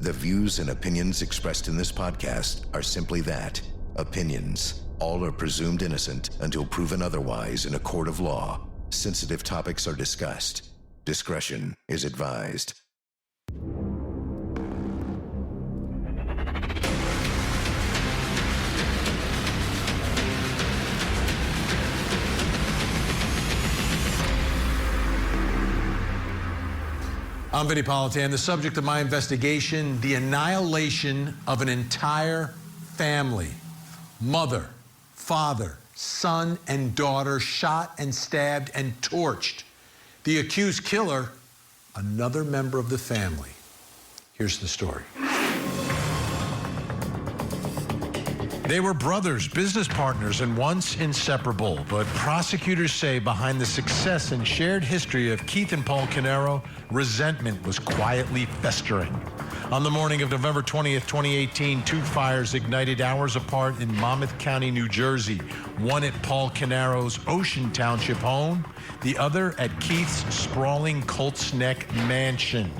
The views and opinions expressed in this podcast are simply that, opinions. All are presumed innocent until proven otherwise in a court of law. Sensitive topics are discussed. Discretion is advised. I'm Vinnie Politan. The subject of my investigation, the annihilation of an entire family. Mother, father, son, and daughter shot and stabbed and torched. The accused killer, another member of the family. Here's the story. They were brothers, business partners, and once inseparable. But prosecutors say behind the success and shared history of Keith and Paul Caneiro, resentment was quietly festering. On the morning of November 20th, 2018, two fires ignited hours apart in Monmouth County, New Jersey. One at Paul Caneiro's Ocean Township home, the other at Keith's sprawling Colts Neck mansion.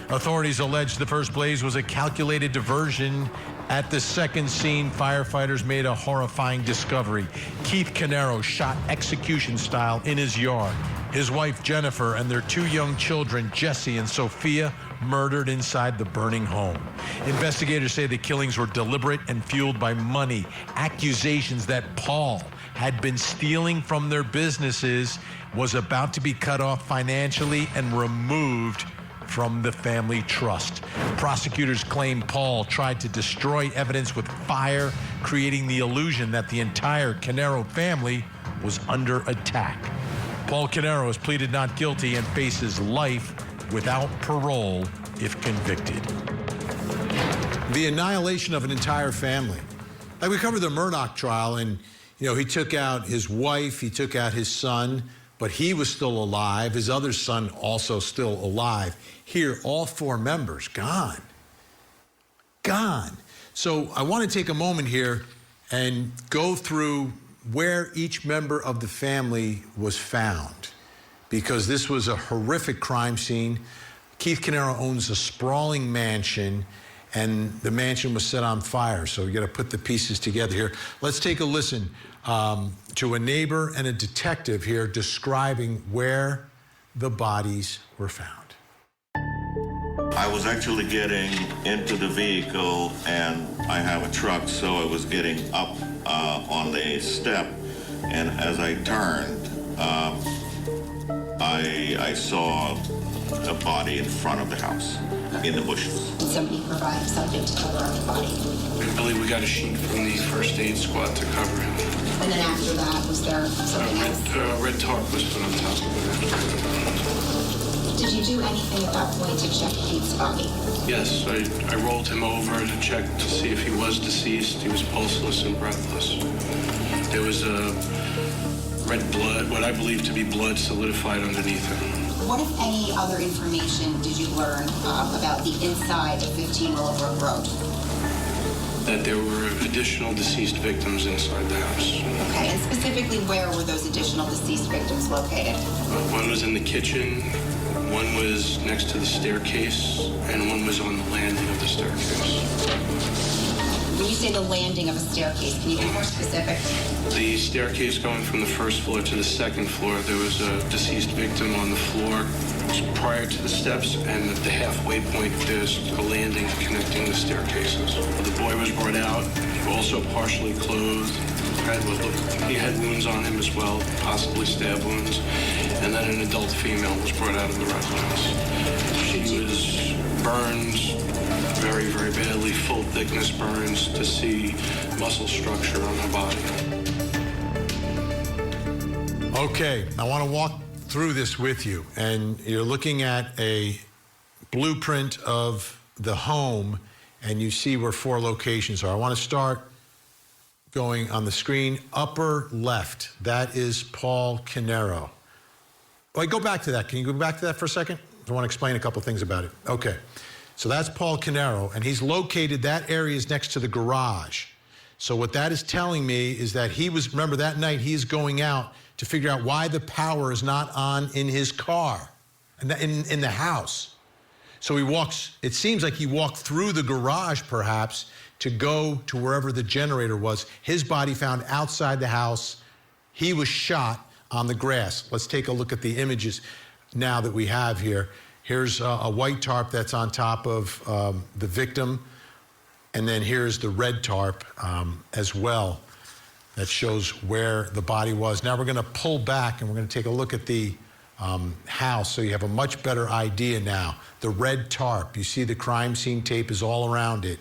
Authorities allege the first blaze was a calculated diversion. At the second scene, firefighters made a horrifying discovery. Keith Caneiro shot execution style in his yard. His wife, Jennifer, and their two young children, Jesse and Sophia, murdered inside the burning home. Investigators say the killings were deliberate and fueled by money. Accusations that Paul had been stealing from their businesses, was about to be cut off financially and removed from the family trust. Prosecutors claim Paul tried to destroy evidence with fire, creating the illusion that the entire Caneiro family was under attack. Paul Caneiro has pleaded not guilty and faces life without parole if convicted. The annihilation of an entire family. Like, we covered the Murdaugh trial, and he took out his wife, he took out his son, but he was still alive. His other son also still alive. Here, all four members gone. Gone. So I want to take a moment here and go through where each member of the family was found, because this was a horrific crime scene. Keith Caneiro owns a sprawling mansion, and the mansion was set on fire. So you got to put the pieces together here. Let's take a listen to a neighbor and a detective here describing where the bodies were found. I was actually getting into the vehicle, and I have a truck, so I was getting up on the step, and as I turned, I saw a body in front of the house, in the bushes. Did somebody provide something to cover up the body? I believe we got a sheet from the first aid squad to cover him. And then after that, was there something else? Red tarp was put on top of it. Did you do anything at that point to check Keith's body? Yes, I rolled him over to check to see if he was deceased. He was pulseless and breathless. There was a red blood, what I believe to be blood, solidified underneath him. What, if any, other information did you learn about the inside of 15 Willowbrook Road? That there were additional deceased victims inside the house. Okay, and specifically where were those additional deceased victims located? One was in the kitchen, one was next to the staircase, and one was on the landing of the staircase. When you say the landing of a staircase, can you be more specific? The staircase going from the first floor to the second floor, there was a deceased victim on the floor prior to the steps, and at the halfway point, there's a landing connecting the staircases. The boy was brought out, also partially clothed. He had wounds on him as well, possibly stab wounds. And then an adult female was brought out of the residence. She was burned very, very badly, full thickness burns to see muscle structure on her body. Okay, I want to walk through this with you, and you're looking at a blueprint of the home, and you see where four locations are. I want to start going on the screen, upper left. That is Paul Caneiro. Wait, go back to that. Can you go back to that for a second? I want to explain a couple things about it. Okay, so that's Paul Caneiro, and he's located, that area is next to the garage. So what that is telling me is that he was, remember that night, he's going out to figure out why the power is not on in his car, in the house. So it seems like he walked through the garage perhaps to go to wherever the generator was. His body found outside the house. He was shot on the grass. Let's take a look at the images now that we have here. Here's a white tarp that's on top of the victim. And then here's the red tarp as well that shows where the body was. Now we're going to pull back and we're going to take a look at the house so you have a much better idea now. The red tarp, you see the crime scene tape is all around it.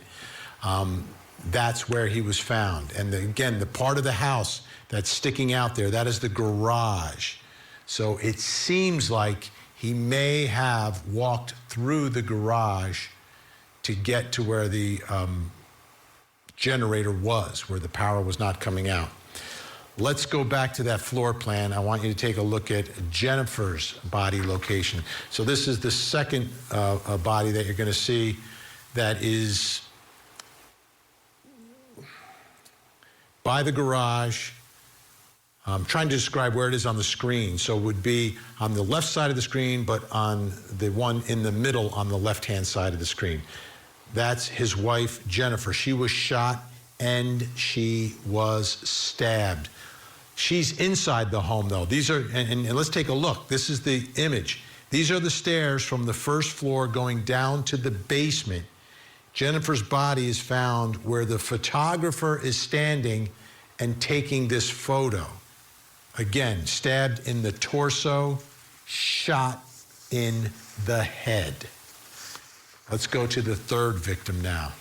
That's where he was found. And again, the part of the house that's sticking out there, that is the garage. So it seems like he may have walked through the garage to get to where the generator was, where the power was not coming out. Let's go back to that floor plan. I want you to take a look at Jennifer's body location. So this is the second body that you're going to see that is by the garage. I'm trying to describe where it is on the screen. So it would be on the left side of the screen, but on the one in the middle on the left-hand side of the screen. That's his wife, Jennifer. She was shot and she was stabbed. She's inside the home, though. These are, and let's take a look. This is the image. These are the stairs from the first floor going down to the basement. Jennifer's body is found where the photographer is standing and taking this photo. Again, stabbed in the torso, shot in the head. Let's go to the third victim now.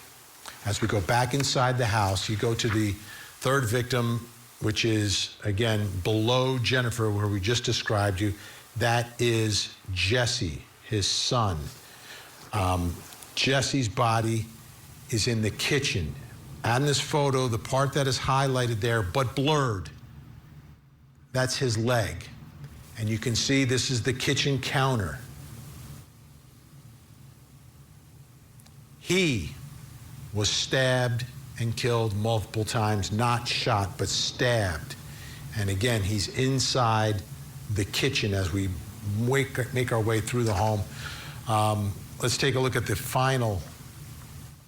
As we go back inside the house, you go to the third victim, which is, again, below Jennifer, where we just described you. That is Jesse, his son. Jesse's body is in the kitchen. On this photo, the part that is highlighted there, but blurred, that's his leg. And you can see this is the kitchen counter. He was stabbed and killed multiple times, not shot, but stabbed. And again, he's inside the kitchen as we make our way through the home. Let's take a look at the final.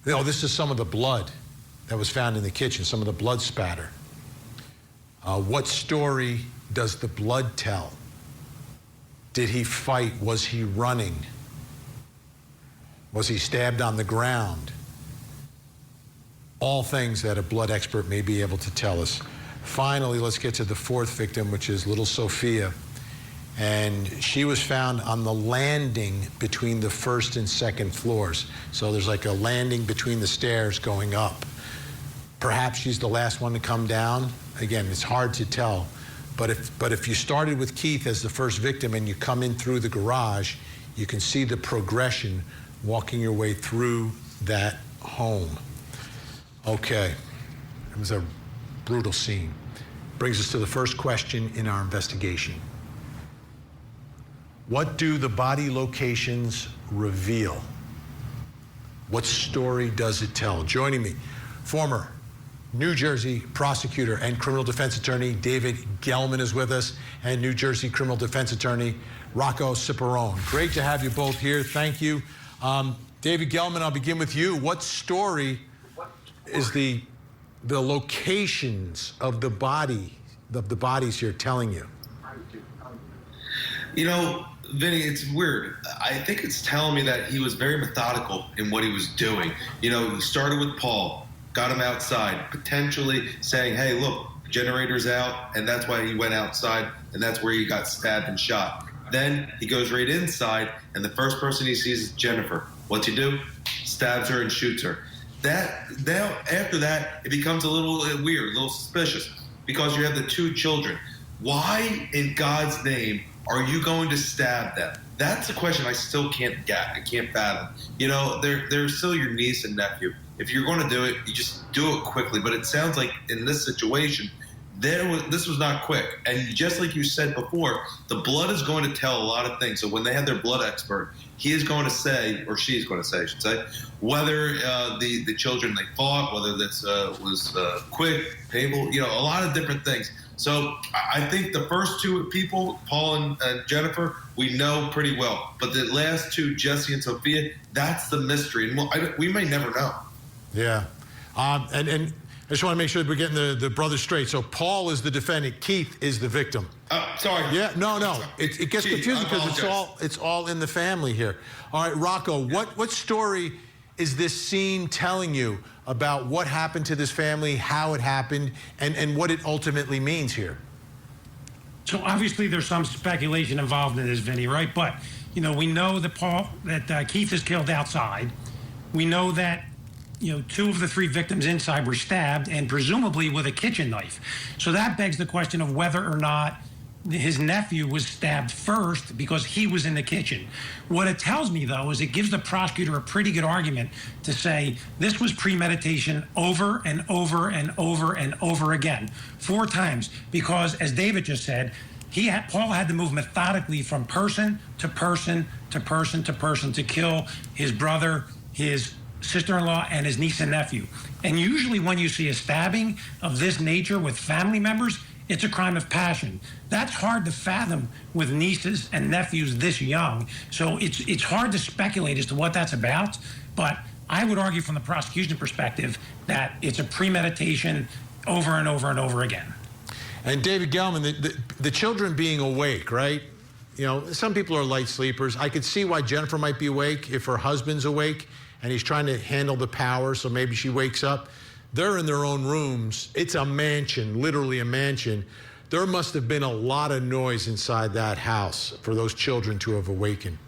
Oh, this is some of the blood that was found in the kitchen, some of the blood spatter. What story does the blood tell? Did he fight? Was he running? Was he stabbed on the ground? All things that a blood expert may be able to tell us. Finally, let's get to the fourth victim, which is little Sophia. And she was found on the landing between the first and second floors. So there's like a landing between the stairs going up. Perhaps she's the last one to come down. Again, it's hard to tell. But if you started with Keith as the first victim and you come in through the garage, you can see the progression walking your way through that home. Okay, it was a brutal scene. Brings us to the first question in our investigation. What do the body locations reveal? What story does it tell? Joining me, former New Jersey prosecutor and criminal defense attorney David Gelman is with us, and New Jersey criminal defense attorney Rocco Ciparone. Great to have you both here. Thank you. David Gelman, I'll begin with you. What story is the locations of the bodies here telling you? You know, Vinny, it's weird. I think it's telling me that he was very methodical in what he was doing. You know, he started with Paul, got him outside, potentially saying, hey, look, the generator's out, and that's why he went outside, and that's where he got stabbed and shot. Then he goes right inside, and the first person he sees is Jennifer. What's he do? Stabs her and shoots her. Now, after that, it becomes a little weird, a little suspicious, because you have the two children. Why, in God's name, are you going to stab them? That's a question I still can't get. I can't fathom. You know, they're still your niece and nephew. If you're going to do it, you just do it quickly. But it sounds like in this situation, this was not quick. And just like you said before, the blood is going to tell a lot of things. So when they have their blood expert, he is going to say, or she is going to say, I should say, whether the children they fought, whether this was quick, painful, a lot of different things. So I think the first two people, Paul and Jennifer, we know pretty well. But the last two, Jesse and Sophia, that's the mystery. And we may never know. Yeah. And I just want to make sure that we're getting the brothers straight. So Paul is the defendant. Keith is the victim. Sorry. Yeah, no. It gets confusing because it's all in the family here. All right, Rocco, what story is this scene telling you about what happened to this family, how it happened, and what it ultimately means here? So obviously there's some speculation involved in this, Vinny, right? But, we know that Keith is killed outside. We know that two of the three victims inside were stabbed, and presumably with a kitchen knife. So that begs the question of whether or not his nephew was stabbed first because he was in the kitchen. What it tells me, though, is it gives the prosecutor a pretty good argument to say this was premeditation over and over and over and over again, 4 times, because, as David just said, Paul had to move methodically from person to person to person to person to kill his brother, his sister-in-law, and his niece and nephew. And usually when you see a stabbing of this nature with family members, it's a crime of passion. That's hard to fathom with nieces and nephews this young. So it's hard to speculate as to what that's about. But I would argue from the prosecution perspective that it's a premeditation over and over and over again. And David Gelman, the children being awake, right? Some people are light sleepers. I could see why Jennifer might be awake if her husband's awake and he's trying to handle the power, so maybe she wakes up. They're in their own rooms. It's a mansion, literally a mansion. There must have been a lot of noise inside that house for those children to have awakened.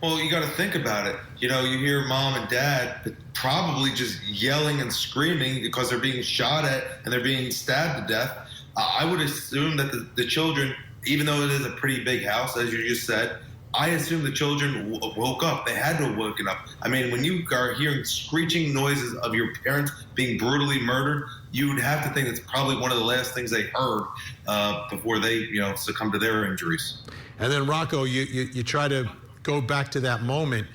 Well, you got to think about it. You hear mom and dad probably just yelling and screaming because they're being shot at and they're being stabbed to death. I would assume that the children, even though it is a pretty big house, as you just said, I assume the children woke up. They had to have woken up. I mean, when you are hearing screeching noises of your parents being brutally murdered, you would have to think it's probably one of the last things they heard before they, succumb to their injuries. And then, Rocco, you try to go back to that moment.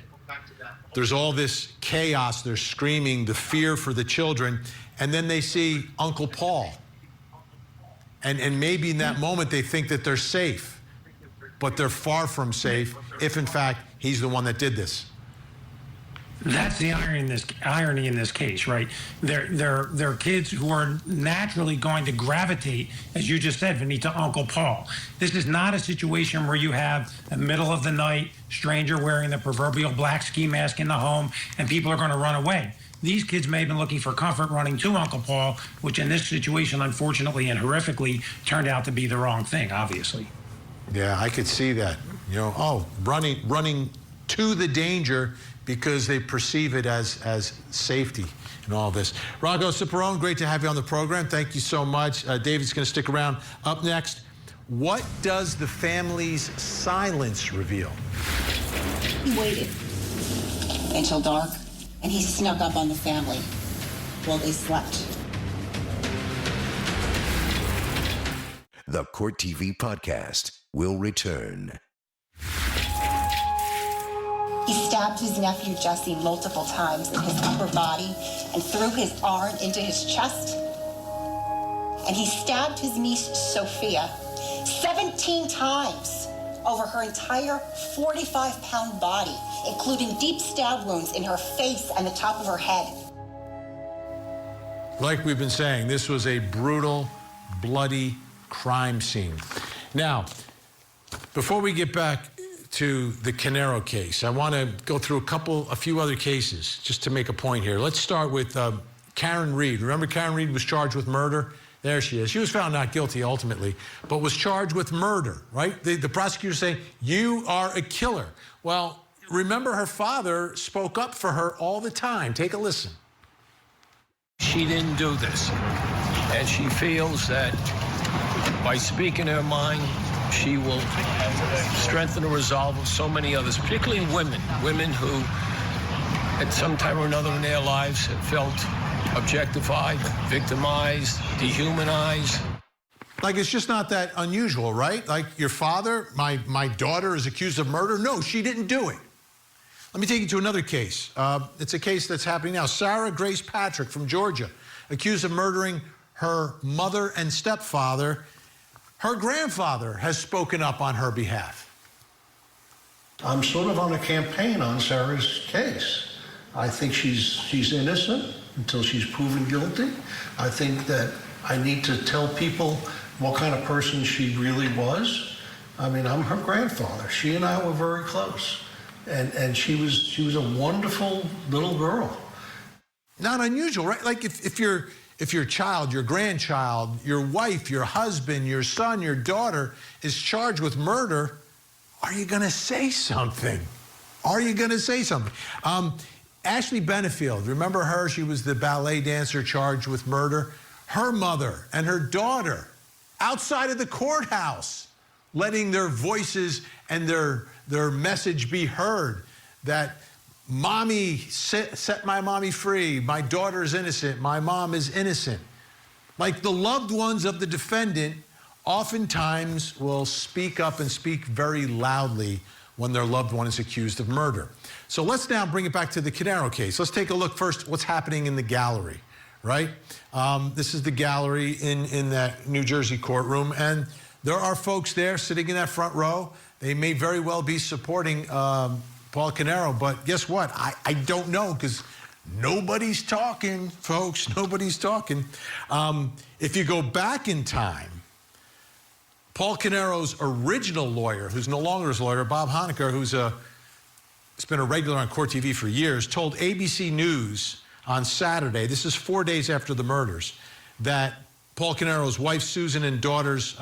There's all this chaos. They're screaming, the fear for the children. And then they see Uncle Paul. And maybe in that moment they think that they're safe. But they're far from safe if, in fact, he's the one that did this. That's the irony in this case, right? They're kids who are naturally going to gravitate, as you just said, Vinny, to Uncle Paul. This is not a situation where you have a middle of the night stranger wearing the proverbial black ski mask in the home and people are going to run away. These kids may have been looking for comfort running to Uncle Paul, which in this situation, unfortunately and horrifically, turned out to be the wrong thing, obviously. Yeah, I could see that. Running to the danger because they perceive it as safety and all this. Rocco Ciparone, great to have you on the program. Thank you so much. David's going to stick around. Up next, what does the family's silence reveal? He waited until dark, and he snuck up on the family while they slept. The Court TV podcast will return. He stabbed his nephew Jesse multiple times in his upper body and threw his arm into his chest. And he stabbed his niece Sophia 17 times over her entire 45-pound body, including deep stab wounds in her face and the top of her head. Like we've been saying, this was a brutal, bloody crime scene. Now, before we get back to the Caneiro case, I want to go through a few other cases just to make a point here. Let's start with Karen Reed. Remember Karen Reed was charged with murder? There she is. She was found not guilty ultimately, but was charged with murder, right? The prosecutor saying, you are a killer. Well, remember her father spoke up for her all the time. Take a listen. She didn't do this, and she feels that by speaking her mind, she will strengthen the resolve of so many others, particularly women who at some time or another in their lives have felt objectified, victimized, dehumanized. Like, it's just not that unusual, right? Like, your father, my daughter is accused of murder. No, she didn't do it. Let me take you to another case. It's a case that's happening now. Sarah Grace Patrick from Georgia, accused of murdering her mother and stepfather. Her grandfather has spoken up on her behalf. I'm sort of on a campaign on Sarah's case. I think she's innocent until she's proven guilty. I think that I need to tell people what kind of person she really was. I mean, I'm her grandfather. She and I were very close. And she was a wonderful little girl. Not unusual, right? Like, if your child, your grandchild, your wife, your husband, your son, your daughter is charged with murder, are you going to say something? Are you going to say something? Ashley Benefield, remember her? She was the ballet dancer charged with murder. Her mother and her daughter outside of the courthouse, letting their voices and their message be heard that mommy set my mommy free. My daughter is innocent. My mom is innocent. Like, the loved ones of the defendant oftentimes will speak up and speak very loudly when their loved one is accused of murder. So let's now bring it back to the Caneiro case. Let's take a look first what's happening in the gallery, right? This is the gallery in that New Jersey courtroom, and there are folks there sitting in that front row. They may very well be supporting Paul Caneiro, but guess what? I don't know, because nobody's talking, folks. Nobody's talking. If you go back in time, Paul Caneiro's original lawyer, who's no longer his lawyer, Bob Honecker, who's been a regular on Court TV for years, told ABC News on Saturday, this is 4 days after the murders, that Paul Caneiro's wife, Susan, and daughters,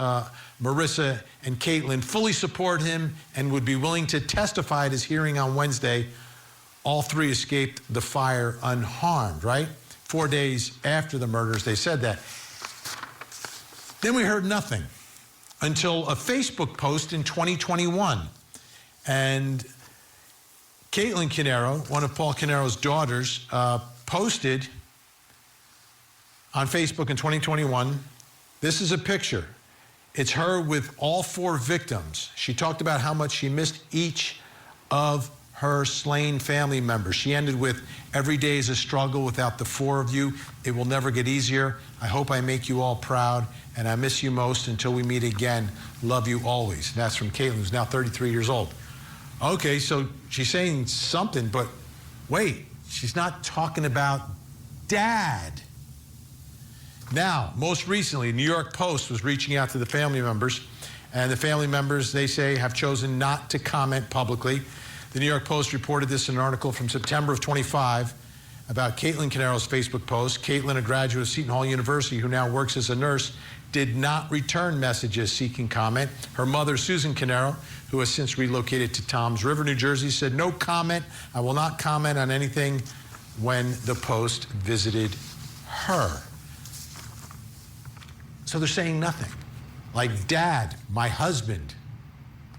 Marissa and Caitlin, fully support him and would be willing to testify at his hearing on Wednesday. All three escaped the fire unharmed, right? 4 days after the murders, they said that. Then we heard nothing until a Facebook post in 2021. And Caitlin Caneiro, one of Paul Caneiro's daughters, posted on Facebook in 2021, this is a picture. It's her with all four victims. She talked about how much she missed each of her slain family members. She ended with, every day is a struggle without the four of you. It will never get easier. I hope I make you all proud, and I miss you most until we meet again. Love you always. And that's from Caitlin, who's now 33 years old. Okay, so she's saying something, but wait, she's not talking about Dad. Now, most recently, New York Post was reaching out to the family members, and the family members, they say, have chosen not to comment publicly. The New York Post reported this in an article from September of 25 about Caitlin Caneiro's Facebook post. Caitlin, a graduate of Seton Hall University who now works as a nurse, did not return messages seeking comment. Her mother, Susan Caneiro, who has since relocated to Toms River, New Jersey, said, no comment. I will not comment on anything when the Post visited her. So they're saying nothing. Like, Dad, my husband,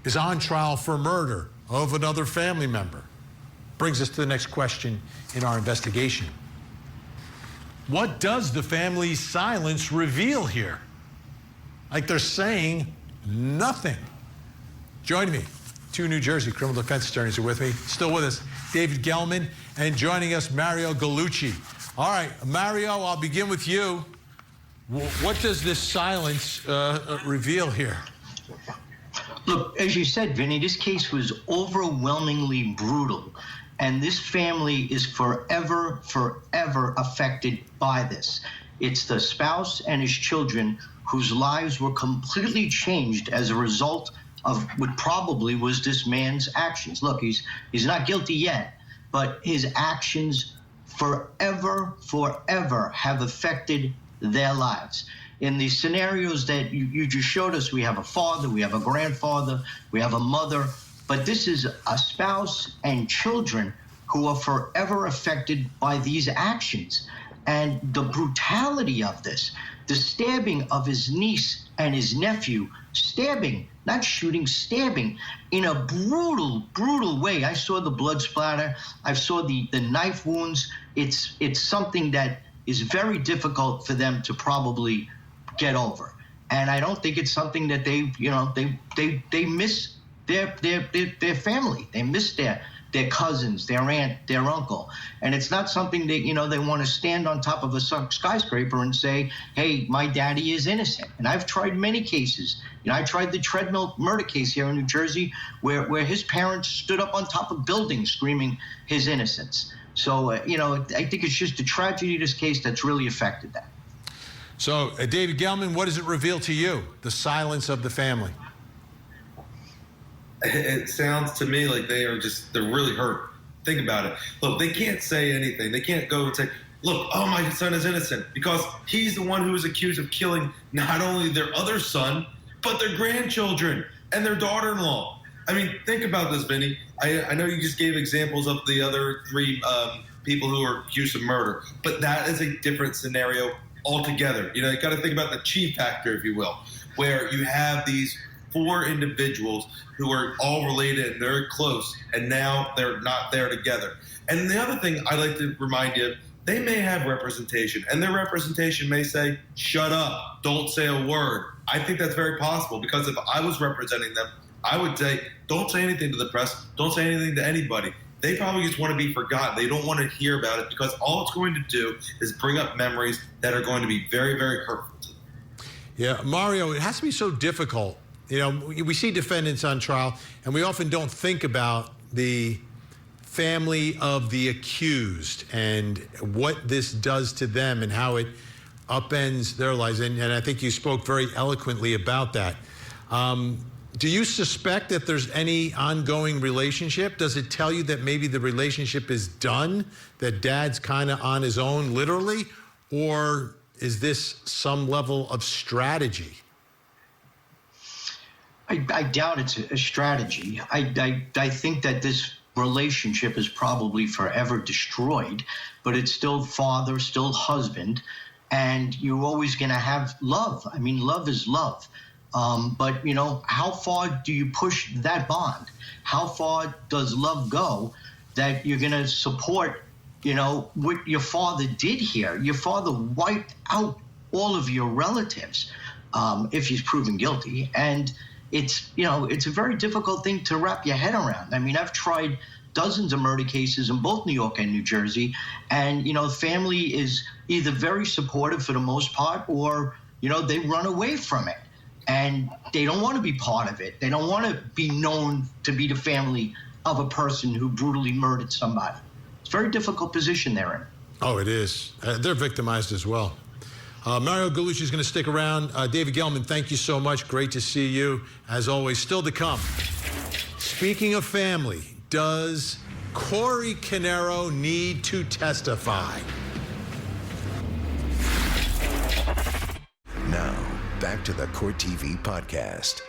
is on trial for murder of another family member. Brings us to the next question in our investigation. What does the family's silence reveal here? Like, they're saying nothing. Joining me, two New Jersey criminal defense attorneys are with me. Still with us, David Gelman, and joining us, Mario Gallucci. All right, Mario, I'll begin with you. What does this silence reveal here? Look, as you said, Vinny, this case was overwhelmingly brutal, and this family is forever affected by this. It's the spouse and his children whose lives were completely changed as a result of what probably was this man's actions. Look, he's not guilty yet, but his actions forever have affected their lives. In the scenarios that you just showed us, we have a father, we have a grandfather, we have a mother, but this is a spouse and children who are forever affected by these actions. And the brutality of this, the stabbing of his niece and his nephew, stabbing, not shooting, stabbing in a brutal way. I saw the blood splatter. I saw the knife wounds. It's something that is very difficult for them to probably get over. And I don't think it's something that they miss their family. They miss their cousins, their aunt, their uncle. And it's not something that, they want to stand on top of a skyscraper and say, hey, my daddy is innocent. And I've tried many cases. I tried the treadmill murder case here in New Jersey where his parents stood up on top of buildings screaming his innocence. So, I think it's just a tragedy, this case, that's really affected that. So, David Gelman, what does it reveal to you, the silence of the family? It sounds to me like they're really hurt. Think about it. Look, they can't say anything. They can't go and say, look, oh, my son is innocent, because he's the one who was accused of killing not only their other son, but their grandchildren and their daughter-in-law. I mean, think about this, Vinny. I know you just gave examples of the other three people who are accused of murder, but that is a different scenario altogether. You got to think about the chief factor, if you will, where you have these 4 individuals who are all related and they're close, and now they're not there together. And the other thing I'd like to remind you, they may have representation, and their representation may say, shut up, don't say a word. I think that's very possible, because if I was representing them, I would say, don't say anything to the press, don't say anything to anybody. They probably just want to be forgotten. They don't want to hear about it, because all it's going to do is bring up memories that are going to be very, very hurtful to them. Yeah, Mario, it has to be so difficult. We see defendants on trial, and we often don't think about the family of the accused and what this does to them and how it upends their lives. And I think you spoke very eloquently about that. Do you suspect that there's any ongoing relationship? Does it tell you that maybe the relationship is done, that dad's kind of on his own literally? Or is this some level of strategy? I doubt it's a strategy. I think that this relationship is probably forever destroyed, but it's still father, still husband, and you're always going to have love. I mean, love is love. But, how far do you push that bond? How far does love go that you're going to support, what your father did here? Your father wiped out all of your relatives if he's proven guilty. And it's a very difficult thing to wrap your head around. I mean, I've tried dozens of murder cases in both New York and New Jersey. And, family is either very supportive for the most part, or, they run away from it. And they don't want to be part of it. They don't want to be known to be the family of a person who brutally murdered somebody. It's a very difficult position they're in. Oh, it is. They're victimized as well. Mario Gallucci is going to stick around. David Gelman, thank you so much. Great to see you. As always, still to come. Speaking of family, does Cory Caneiro need to testify? Now, back to the Court TV podcast.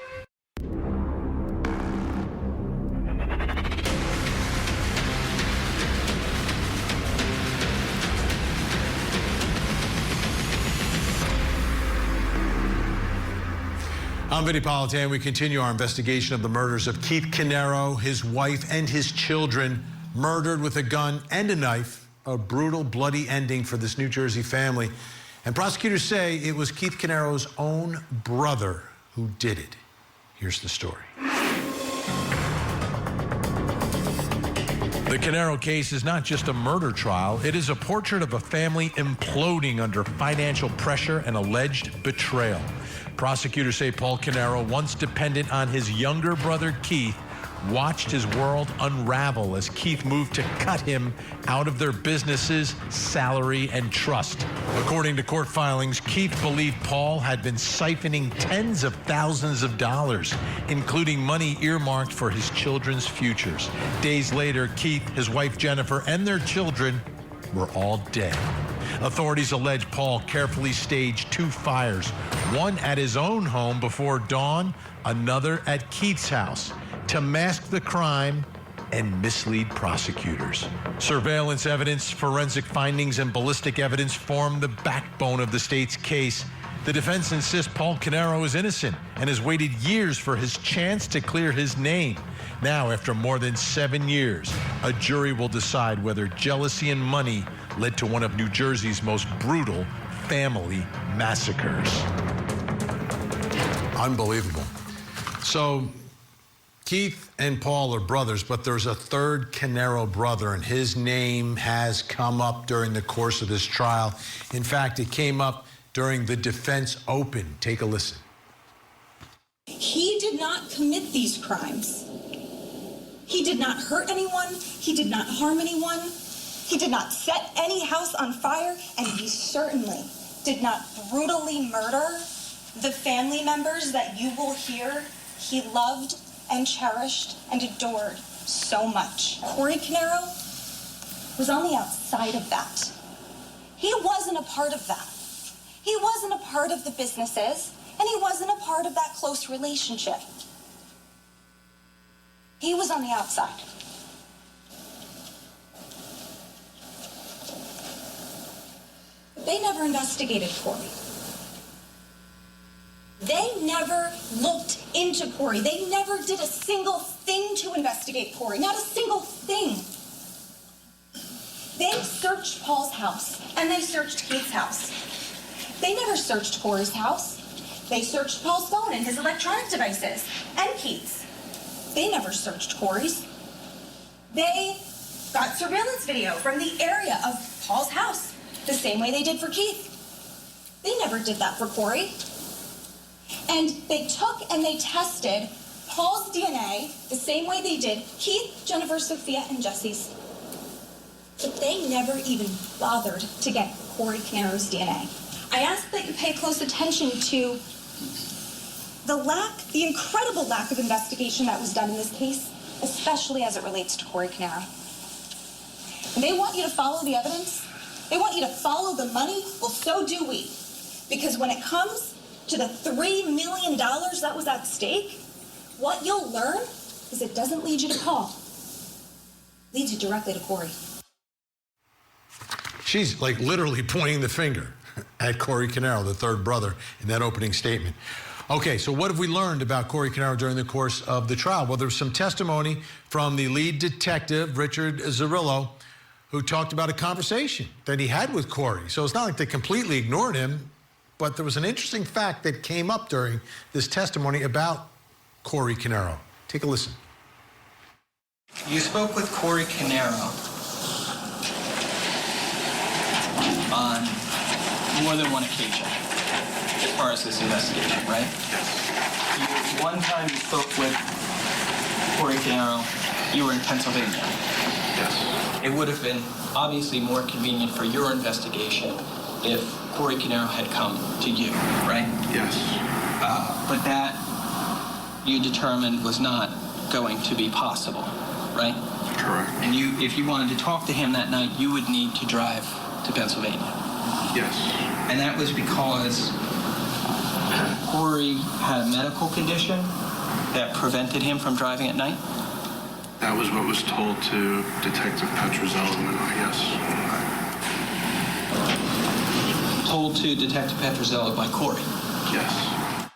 I'm Vinnie Politan. We continue our investigation of the murders of Keith Caneiro, his wife, and his children, murdered with a gun and a knife. A brutal, bloody ending for this New Jersey family. And prosecutors say it was Keith Caneiro's own brother who did it. Here's the story. The Caneiro case is not just a murder trial. It is a portrait of a family imploding under financial pressure and alleged betrayal. Prosecutors say Paul Caneiro, once dependent on his younger brother Keith, watched his world unravel as Keith moved to cut him out of their businesses, salary, and trust. According to court filings, Keith believed Paul had been siphoning tens of thousands of dollars, including money earmarked for his children's futures. Days later, Keith, his wife Jennifer, and their children were all dead. Authorities allege Paul carefully staged 2 fires, one at his own home before dawn, another at Keith's house, to mask the crime and mislead prosecutors. Surveillance evidence, forensic findings, and ballistic evidence form the backbone of the state's case. The defense insists Paul Caneiro is innocent and has waited years for his chance to clear his name. Now, after more than 7 years, a jury will decide whether jealousy and money led to one of New Jersey's most brutal family massacres. Unbelievable. So, Keith and Paul are brothers, but there's a third Caneiro brother, and his name has come up during the course of this trial. In fact, it came up during the defense open. Take a listen. He did not commit these crimes. He did not hurt anyone. He did not harm anyone. He did not set any house on fire, and he certainly did not brutally murder the family members that you will hear he loved and cherished and adored so much. Cory Caneiro was on the outside of that. He wasn't a part of that. He wasn't a part of the businesses, and he wasn't a part of that close relationship. He was on the outside. But they never investigated Cory. They never looked into Cory. They never did a single thing to investigate Cory. Not a single thing. They searched Paul's house, and they searched Keith's house. They never searched Cory's house. They searched Paul's phone and his electronic devices, and Keith's. They never searched Cory's. They got surveillance video from the area of Paul's house, the same way they did for Keith. They never did that for Cory. And they took and they tested Paul's DNA the same way they did Keith, Jennifer, Sophia, and Jesse's. But they never even bothered to get Cory Caneiro's DNA. I ask that you pay close attention to the incredible lack of investigation that was done in this case, especially as it relates to Cory Caneiro. And they want you to follow the evidence. They want you to follow the money. Well, so do we. Because when it comes to the $3 million that was at stake, what you'll learn is it doesn't lead you to Paul. It leads you directly to Cory. She's like literally pointing the finger at Cory Caneiro, the third brother, in that opening statement. Okay, so what have we learned about Cory Caneiro during the course of the trial? Well, there's some testimony from the lead detective, Richard Zarillo, who talked about a conversation that he had with Cory. So it's not like they completely ignored him, but there was an interesting fact that came up during this testimony about Cory Caneiro. Take a listen. You spoke with Cory Caneiro on more than one occasion as far as this investigation, right? Yes. One time you spoke with Cory Caneiro, you were in Pennsylvania. Yes. It would have been obviously more convenient for your investigation if Cory Caneiro had come to you, right? Yes. But that you determined was not going to be possible, right? Correct. And if you wanted to talk to him that night, you would need to drive to Pennsylvania. Yes. And that was because Cory had a medical condition that prevented him from driving at night? That was what was told to Detective Petrozello, yes. Told to Detective Petrozello by Cory? Yes.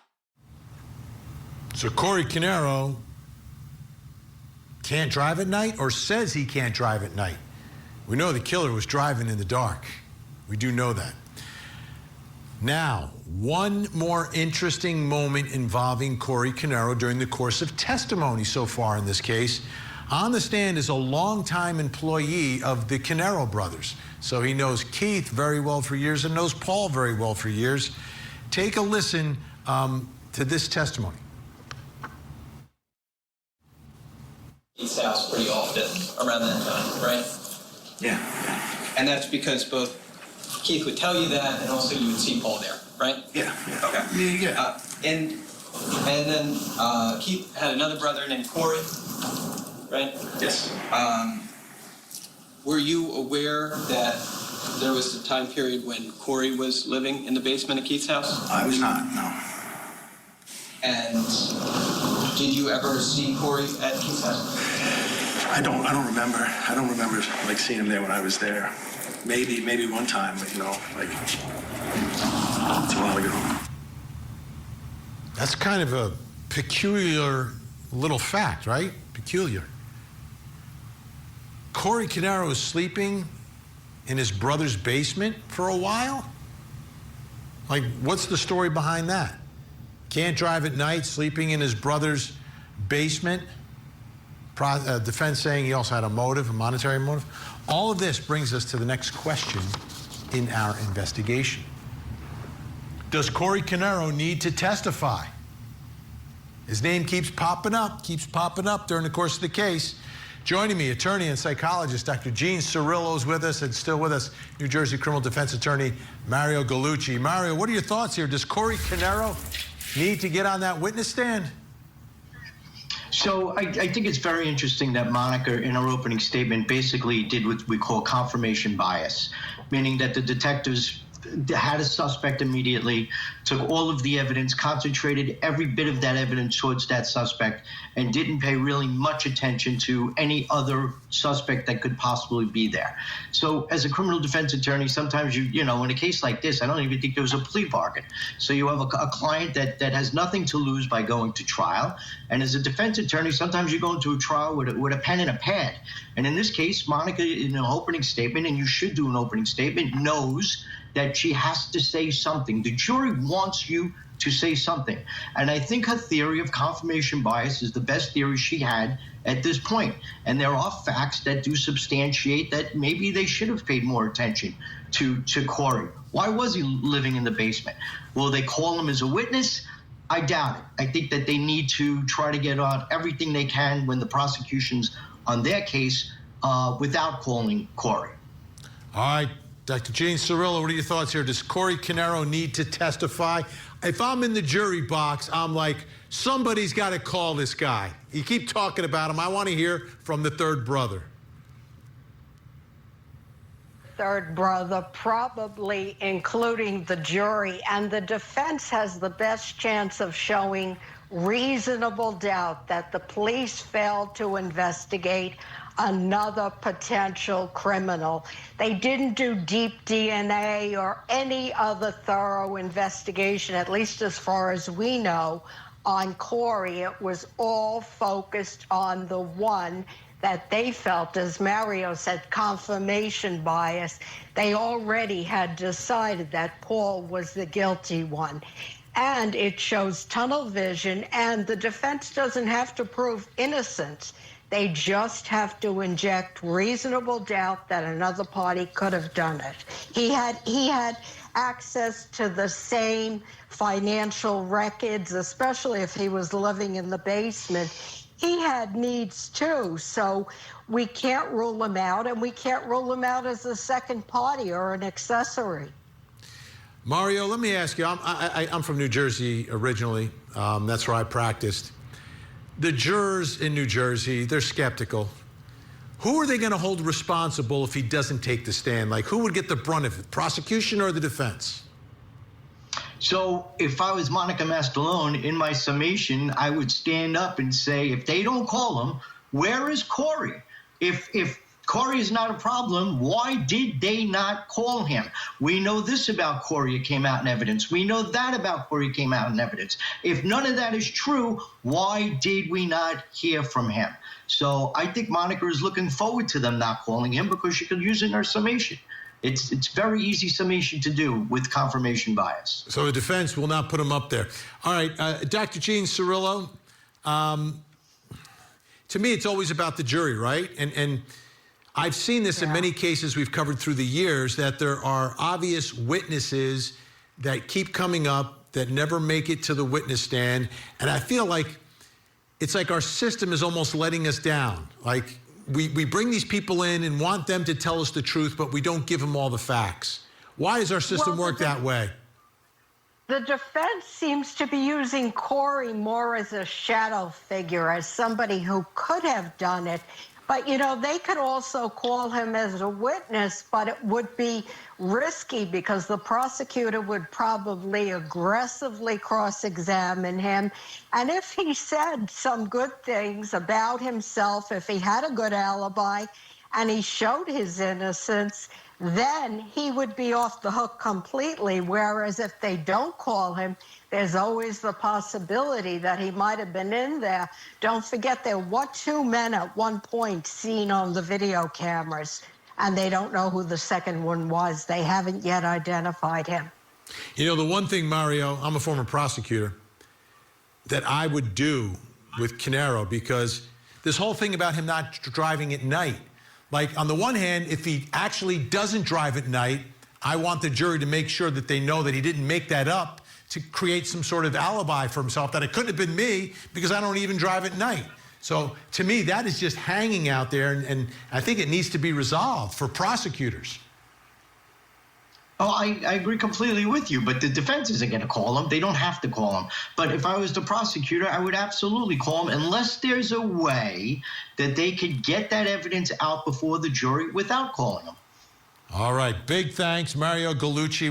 So Cory Caneiro can't drive at night, or says he can't drive at night. We know the killer was driving in the dark. We do know that. Now, one more interesting moment involving Cory Caneiro during the course of testimony so far in this case. On the stand is a longtime employee of the Caneiro brothers. So he knows Keith very well for years and knows Paul very well for years. Take a listen to this testimony. Keith's house pretty often around that time, right? Yeah. And that's because both Keith would tell you that, and also you would see Paul there, right? Yeah. Okay. Yeah. And then Keith had another brother named Cory, right? Yes. Were you aware that there was a time period when Cory was living in the basement of Keith's house? I was not, no. And did you ever see Cory at Keith's house? I don't remember. I don't remember like seeing him there when I was there. Maybe one time, but like it's a while ago. That's kind of a peculiar little fact, right? Peculiar. Cory Caneiro is sleeping in his brother's basement for a while? Like, what's the story behind that? Can't drive at night, sleeping in his brother's basement. Defense saying he also had a motive, a monetary motive. All of this brings us to the next question in our investigation. Does Cory Caneiro need to testify? His name keeps popping up during the course of the case. Joining me, attorney and psychologist Dr. Gene Cirillo is with us, and still with us, New Jersey criminal defense attorney Mario Gallucci. Mario, what are your thoughts here? Does Cory Caneiro need to get on that witness stand? So I think it's very interesting that Monica, in her opening statement, basically did what we call confirmation bias, meaning that the detectives had a suspect immediately, took all of the evidence, concentrated every bit of that evidence towards that suspect, and didn't pay really much attention to any other suspect that could possibly be there. So as a criminal defense attorney, sometimes you know, in a case like this, I don't even think there was a plea bargain. So you have a client that has nothing to lose by going to trial. And as a defense attorney, sometimes you go into a trial with a pen and a pad. And in this case, Monica, in an opening statement, and you should do an opening statement, knows that she has to say something. The jury wants you to say something. And I think her theory of confirmation bias is the best theory she had at this point. And there are facts that do substantiate that maybe they should have paid more attention to Cory. Why was he living in the basement? Will they call him as a witness? I doubt it. I think that they need to try to get out everything they can when the prosecution's on their case without calling Cory. All right. Dr. Gene Cirillo, what are your thoughts here? Does Cory Caneiro need to testify? If I'm in the jury box, I'm like, somebody's got to call this guy. You keep talking about him. I want to hear from the third brother. Third brother, probably including the jury, and the defense has the best chance of showing reasonable doubt that the police failed to investigate another potential criminal. They didn't do deep DNA or any other thorough investigation, at least as far as we know, on Cory. It was all focused on the one that they felt, as Mario said, confirmation bias. They already had decided that Paul was the guilty one. And it shows tunnel vision, and the defense doesn't have to prove innocence. They just have to inject reasonable doubt that another party could have done it. He had access to the same financial records, especially if he was living in the basement. He had needs too, so we can't rule him out, and we can't rule him out as a second party or an accessory. Mario, let me ask you, I'm from New Jersey originally. That's where I practiced. The jurors in New Jersey, they're skeptical. Who are they going to hold responsible if he doesn't take the stand? Like, who would get the brunt of it, prosecution or the defense? So if I was Monica Mastalone, in my summation, I would stand up and say, if they don't call him, where is Cory? If Cory is not a problem, why did they not call him? We know this about Cory, it came out in evidence. We know that about Cory came out in evidence. If none of that is true, why did we not hear from him? So I think Monica is looking forward to them not calling him because she could use it in her summation. It's very easy summation to do with confirmation bias. So the defense will not put him up there. All right, Dr. Gene Cirillo, to me it's always about the jury, right? And I've seen this in many cases we've covered through the years, that there are obvious witnesses that keep coming up that never make it to the witness stand. And I feel like it's like our system is almost letting us down. Like we bring these people in and want them to tell us the truth, but we don't give them all the facts. Why does our system work that way? The defense seems to be using Cory more as a shadow figure, as somebody who could have done it. But, you know, they could also call him as a witness, but it would be risky because the prosecutor would probably aggressively cross-examine him. And if he said some good things about himself, if he had a good alibi, and he showed his innocence, then he would be off the hook completely. Whereas if they don't call him, there's always the possibility that he might have been in there. Don't forget, there were 2 men at one point seen on the video cameras, and they don't know who the second one was. They haven't yet identified him. You know, the one thing, Mario, I'm a former prosecutor, that I would do with Caneiro, because this whole thing about him not driving at night, like, on the one hand, if he actually doesn't drive at night, I want the jury to make sure that they know that he didn't make that up to create some sort of alibi for himself, that it couldn't have been me because I don't even drive at night. So to me, that is just hanging out there, and I think it needs to be resolved for prosecutors. Oh, I agree completely with you, but the defense isn't going to call him. They don't have to call him. But if I was the prosecutor, I would absolutely call him, unless there's a way that they could get that evidence out before the jury without calling him. All right. Big thanks, Mario Gallucci.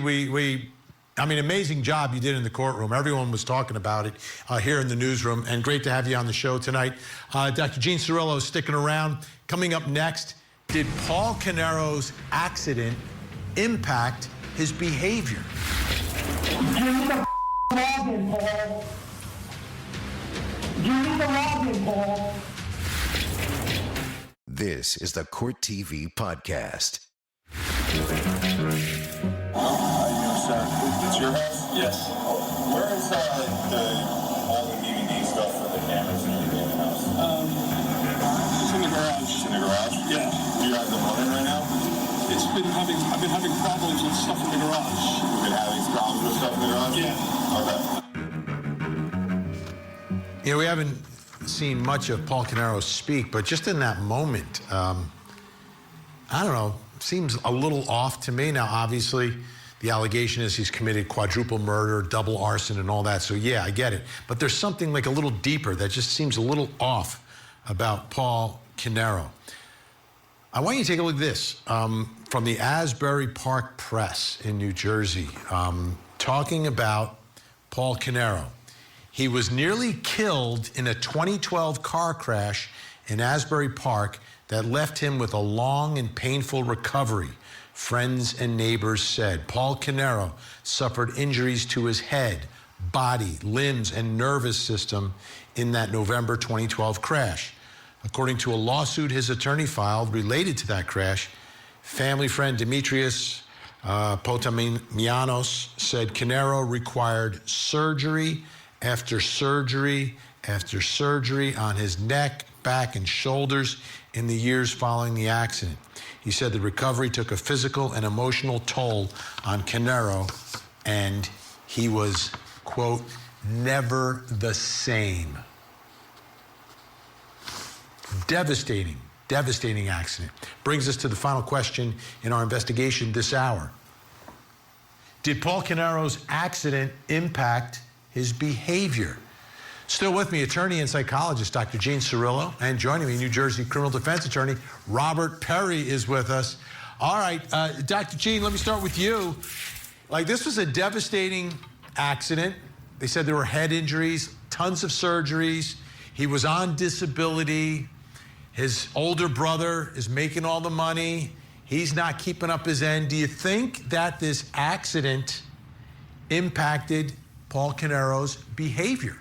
I mean, amazing job you did in the courtroom. Everyone was talking about it here in the newsroom, and great to have you on the show tonight. Dr. Gene Cirillo is sticking around. Coming up next, did Paul Caneiro's accident impact his behavior? Give me the login, Paul. Give me the login, Paul. This is the Court TV Podcast. It's your house? Yes. Where is all the DVD stuff for the cameras and everything in the house? It's in the garage. It's in the garage? Yeah. Do you have them running right now? I've been having problems with stuff in the garage. You've been having problems with stuff in the garage? Yeah. Okay. You know, we haven't seen much of Paul Caneiro speak, but just in that moment, I don't know, seems a little off to me. Now, obviously, the allegation is he's committed quadruple murder, double arson, and all that. So, yeah, I get it. But there's something like a little deeper that just seems a little off about Paul Caneiro. I want you to take a look at this from the Asbury Park Press in New Jersey, talking about Paul Caneiro. He was nearly killed in a 2012 car crash in Asbury Park that left him with a long and painful recovery, friends and neighbors said. Paul Caneiro suffered injuries to his head, body, limbs, and nervous system in that November 2012 crash. According to a lawsuit his attorney filed related to that crash, family friend Demetrius Potamianos said Caneiro required surgery after surgery after surgery on his neck, back, and shoulders in the years following the accident. He said the recovery took a physical and emotional toll on Caneiro, and he was, quote, never the same. Devastating accident. Brings us to the final question in our investigation this hour. Did Paul Caneiro's accident impact his behavior? Still with me, attorney and psychologist Dr. Gene Cirillo, and joining me, New Jersey criminal defense attorney Robert Perry is with us. All right, Dr. Gene, let me start with you. Like, this was a devastating accident. They said there were head injuries, tons of surgeries. He was on disability. His older brother is making all the money. He's not keeping up his end. Do you think that this accident impacted Paul Caneiro's behavior?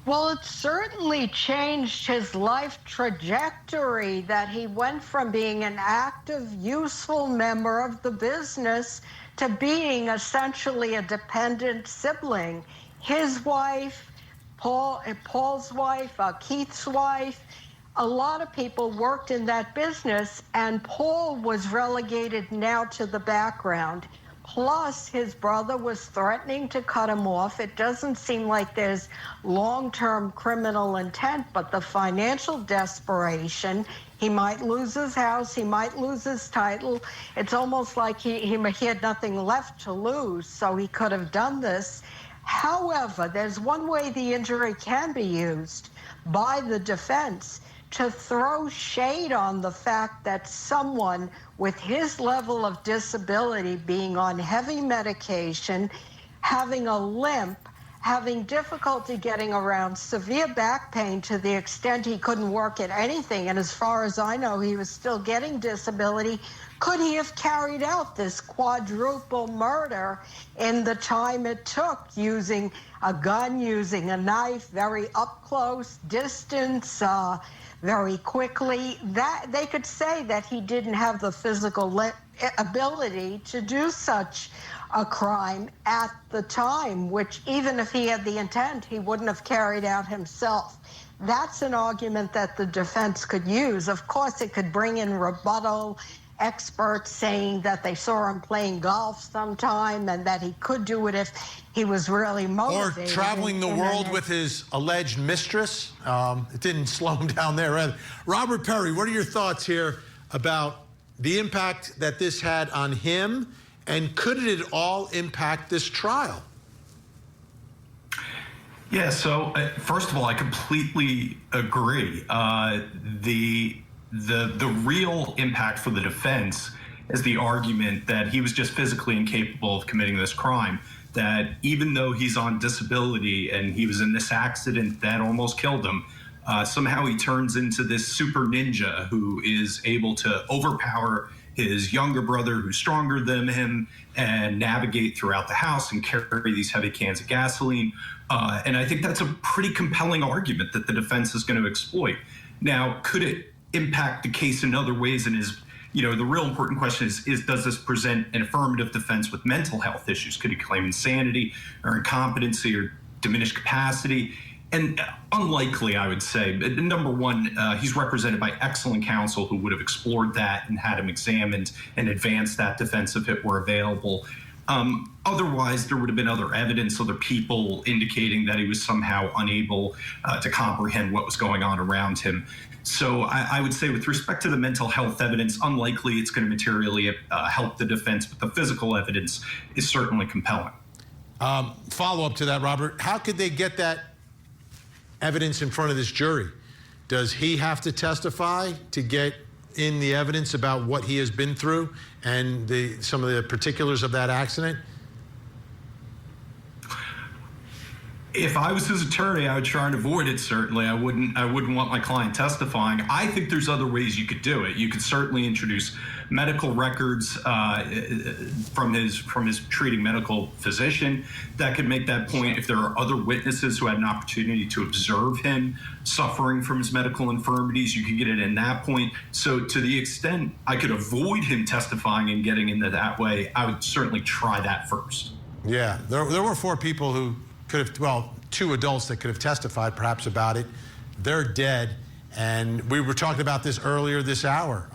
Well, it certainly changed his life trajectory, that he went from being an active, useful member of the business to being essentially a dependent sibling. His wife, Paul's wife, Keith's wife, a lot of people worked in that business, and Paul was relegated now to the background. Plus, his brother was threatening to cut him off. It doesn't seem like there's long-term criminal intent, but the financial desperation, he might lose his house, he might lose his title. It's almost like he had nothing left to lose, so he could have done this. However, there's one way the injury can be used by the defense to throw shade on the fact that someone with his level of disability, being on heavy medication, having a limp, having difficulty getting around, severe back pain to the extent he couldn't work at anything. And as far as I know, he was still getting disability. Could he have carried out this quadruple murder in the time it took, using a gun, using a knife, very up close, distance, very quickly? That they could say that he didn't have the physical ability to do such a crime at the time, which even if he had the intent, he wouldn't have carried out himself. That's an argument that the defense could use. Of course, it could bring in rebuttal experts saying that they saw him playing golf sometime and that he could do it if he was really motivated. Or traveling the world with his alleged mistress. It didn't slow him down there either. Robert Perry, what are your thoughts here about the impact that this had on him, and could it at all impact this trial? Yeah, so first of all, I completely agree. The real impact for the defense is the argument that he was just physically incapable of committing this crime, that even though he's on disability and he was in this accident that almost killed him, somehow he turns into this super ninja who is able to overpower his younger brother, who's stronger than him, and navigate throughout the house and carry these heavy cans of gasoline. And I think that's a pretty compelling argument that the defense is going to exploit. Now, could it impact the case in other ways? And the real important question is does this present an affirmative defense with mental health issues? Could he claim insanity or incompetency or diminished capacity? And unlikely, I would say. Number one, he's represented by excellent counsel who would have explored that and had him examined and advanced that defense if it were available. Otherwise, there would have been other evidence, other people indicating that he was somehow unable to comprehend what was going on around him. So I would say with respect to the mental health evidence, unlikely it's going to materially help the defense, but the physical evidence is certainly compelling. Follow-up to that, Robert. How could they get that evidence in front of this jury? Does he have to testify to get in the evidence about what he has been through and some of the particulars of that accident? If I was his attorney, I would try and avoid it, certainly. I wouldn't want my client testifying. I think there's other ways you could do it. You could certainly introduce medical records from his treating medical physician that could make that point. If there are other witnesses who had an opportunity to observe him suffering from his medical infirmities, you could get it in that point. So to the extent I could avoid him testifying and getting into that way, I would certainly try that first. Yeah, there were 4 people who could have, well, 2 adults that could have testified perhaps about it. They're dead. And we were talking about this earlier this hour.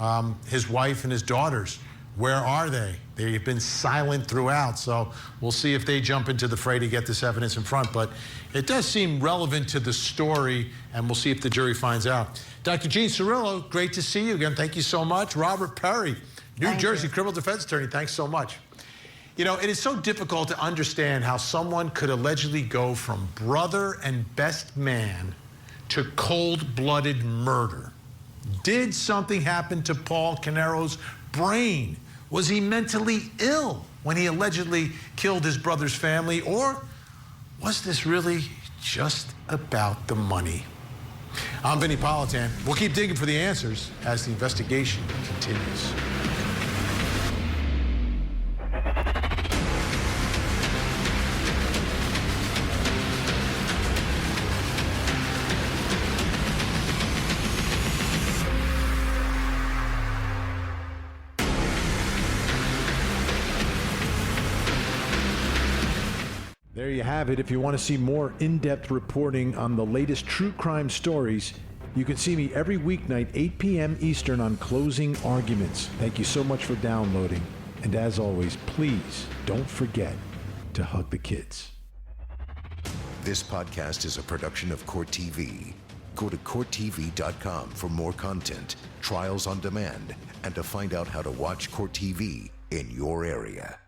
His wife and his daughters, where are they? They've been silent throughout. So we'll see if they jump into the fray to get this evidence in front. But it does seem relevant to the story, and we'll see if the jury finds out. Dr. Gene Cirillo, great to see you again. Thank you so much. Robert Perry, New Jersey criminal defense attorney, thanks so much. You know, it is so difficult to understand how someone could allegedly go from brother and best man to cold-blooded murder. Did something happen to Paul Caneiro's brain? Was he mentally ill when he allegedly killed his brother's family? Or was this really just about the money? I'm Vinnie Politan. We'll keep digging for the answers as the investigation continues. There you have it. If you want to see more in-depth reporting on the latest true crime stories, you can see me every weeknight, 8 p.m. Eastern on Closing Arguments. Thank you so much for downloading. And as always, please don't forget to hug the kids. This podcast is a production of Court TV. Go to CourtTV.com for more content, trials on demand, and to find out how to watch Court TV in your area.